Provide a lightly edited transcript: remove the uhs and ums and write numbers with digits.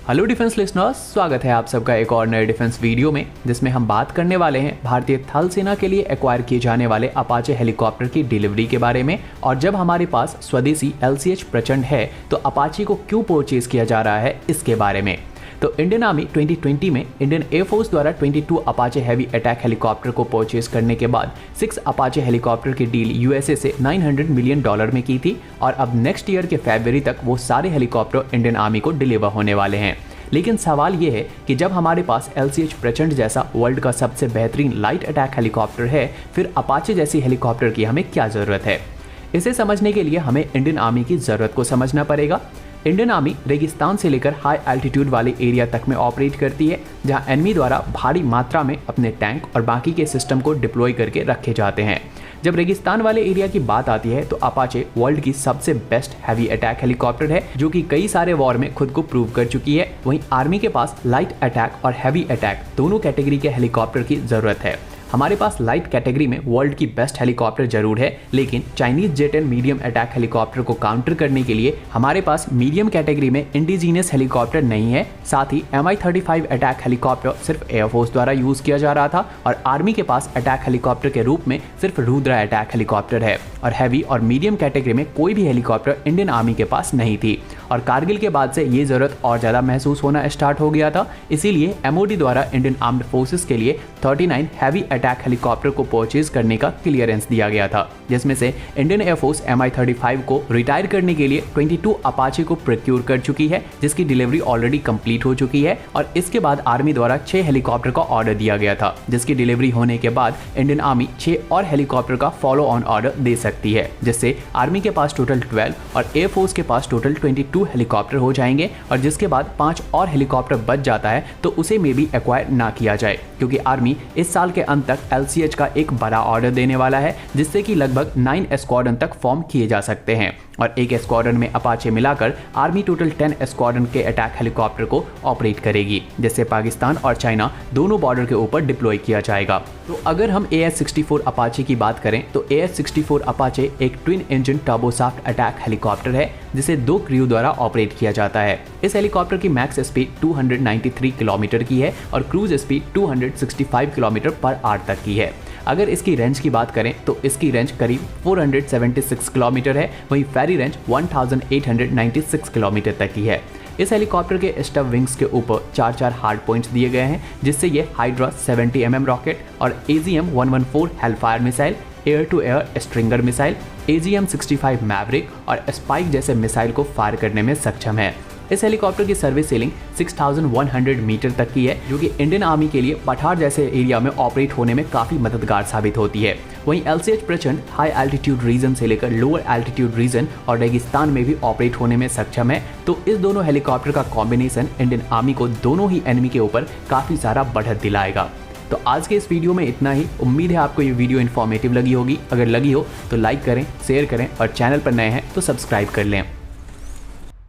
Hello defence listeners, स्वागत है आप सबका एक और नए डिफेंस वीडियो में, जिसमें हम बात करने वाले हैं भारतीय थल सेना के लिए एक्वायर किए जाने वाले अपाचे हेलीकॉप्टर की डिलीवरी के बारे में। और जब हमारे पास स्वदेशी LCH प्रचंड है तो अपाचे को क्यों परचेज किया जा रहा है इसके बारे में। तो इंडियन आर्मी 2020 में इंडियन एयरफोर्स द्वारा 22 अपाचे हैवी अटैक हेलीकॉप्टर को परचेज करने के बाद 6 अपाचे हेलीकॉप्टर की डील USA से $900 मिलियन में की थी और अब नेक्स्ट ईयर के फरवरी तक वो सारे हेलीकॉप्टर इंडियन आर्मी को डिलीवर होने वाले हैं। लेकिन सवाल ये है कि जब हमारे पास LCH प्रचंड जैसा वर्ल्ड का सबसे बेहतरीन लाइट अटैक हेलीकॉप्टर है, फिर अपाचे जैसी हेलीकॉप्टर की हमें क्या ज़रूरत है। इसे समझने के लिए हमें इंडियन आर्मी की ज़रूरत को समझना पड़ेगा। इंडियन आर्मी रेगिस्तान से लेकर हाई एल्टीट्यूड वाले एरिया तक में ऑपरेट करती है, जहां एनिमी द्वारा भारी मात्रा में अपने टैंक और बाकी के सिस्टम को डिप्लॉय करके रखे जाते हैं। जब रेगिस्तान वाले एरिया की बात आती है तो अपाचे वर्ल्ड की सबसे बेस्ट हैवी अटैक हेलीकॉप्टर है, जो कि कई सारे वॉर में खुद को प्रूव कर चुकी है। वहीं आर्मी के पास लाइट अटैक और हैवी अटैक दोनों कैटेगरी के हेलीकॉप्टर की जरूरत है। हमारे पास लाइट कैटेगरी में वर्ल्ड की बेस्ट हेलीकॉप्टर जरूर है, लेकिन Chinese J-10 medium attack helicopter को काउंटर करने के लिए हमारे पास मीडियम कैटेगरी में इंडिजीनियस हेलीकॉप्टर नहीं है। साथ ही Mi-35 अटैक हेलीकॉप्टर सिर्फ एयरफोर्स द्वारा यूज किया जा रहा था और आर्मी के पास अटैक हेलीकॉप्टर के रूप में सिर्फ रुद्रा अटैक हेलीकॉप्टर है। और हैवी और मीडियम कैटेगरी में कोई भी हेलीकॉप्टर इंडियन आर्मी के पास नहीं थी। और कारगिल के बाद से ये जरूरत और ज्यादा महसूस होना स्टार्ट हो गया था, इसीलिए MOD द्वारा इंडियन आर्म्ड फोर्सेस के लिए 39 हैवी अटैक हेलीकॉप्टर को परचेज करने का क्लियरेंस दिया गया था, जिसमें से इंडियन एयरफोर्स Mi-35 को रिटायर करने के लिए 22 अपाचे को प्रोक्योर कर चुकी है, जिसकी डिलीवरी ऑलरेडी कंप्लीट हो चुकी है। और इसके बाद आर्मी द्वारा 6 हेलीकॉप्टर का ऑर्डर दिया गया था, जिसकी डिलीवरी होने के बाद इंडियन आर्मी 6 और हेलीकॉप्टर का फॉलो ऑन ऑर्डर दे सकती है, जिससे आर्मी के पास टोटल 12 और एयरफोर्स के पास टोटल 22 हेलीकॉप्टर हो जाएंगे। और जिसके बाद 5 और हेलीकॉप्टर बच जाता है तो उसे में भी एक्वायर ना किया जाए, क्योंकि आर्मी इस साल के अंत तक LCH का एक बड़ा ऑर्डर देने वाला है, जिससे कि लगभग 9 स्क्वाड्रन तक फॉर्म किए जा सकते हैं। और एक स्क्वाड्रन में अपाचे मिलाकर आर्मी टोटल 10 स्क्वाड्रन के अटैक हेलीकॉप्टर को ऑपरेट करेगी, जिससे पाकिस्तान और चाइना दोनों बॉर्डर के ऊपर डिप्लॉय किया जाएगा। तो अगर हम AH-64 अपाचे की बात करें तो AH-64 अपाचे एक ट्विन इंजन टर्बोसाफ्ट अटैक हेलीकॉप्टर है, जिसे 2 क्रू द्वारा ऑपरेट किया जाता है। इस हेलीकॉप्टर की मैक्स स्पीड 293 किलोमीटर की है और cruise speed 265 kilometre per hour तक की है। अगर इसकी रेंज की बात करें तो इसकी रेंज करीब 476 किलोमीटर है, वहीं फेरी रेंज 1896 किलोमीटर तक की है। इस हेलीकॉप्टर के स्टब विंग्स के ऊपर 4 हार्ड पॉइंट्स दिए गए हैं, जिससे ये हाइड्रा 70 mm रॉकेट और AGM-114 Hellfire missile, air to air stinger missile, AGM-65 Maverick और स्पाइक जैसे मिसाइल को फायर करने में सक्षम है। इस हेलीकॉप्टर की सर्विस सीलिंग 6100 मीटर तक की है, जो कि इंडियन आर्मी के लिए पठार जैसे एरिया में ऑपरेट होने में काफी मददगार साबित होती है। वहीं LCH प्रचंड हाई एल्टीट्यूड रीजन से लेकर लोअर एल्टीट्यूड रीजन और रेगिस्तान में भी ऑपरेट होने में सक्षम है। तो इस दोनों हेलीकॉप्टर का कॉम्बिनेशन इंडियन आर्मी को दोनों ही एनिमी के ऊपर काफी सारा बढ़त दिलाएगा। तो आज के इस वीडियो में इतना ही। उम्मीद है आपको ये वीडियो इन्फॉर्मेटिव लगी होगी। अगर लगी हो तो लाइक करें, शेयर करें और चैनल पर नए हैं तो सब्सक्राइब कर लें।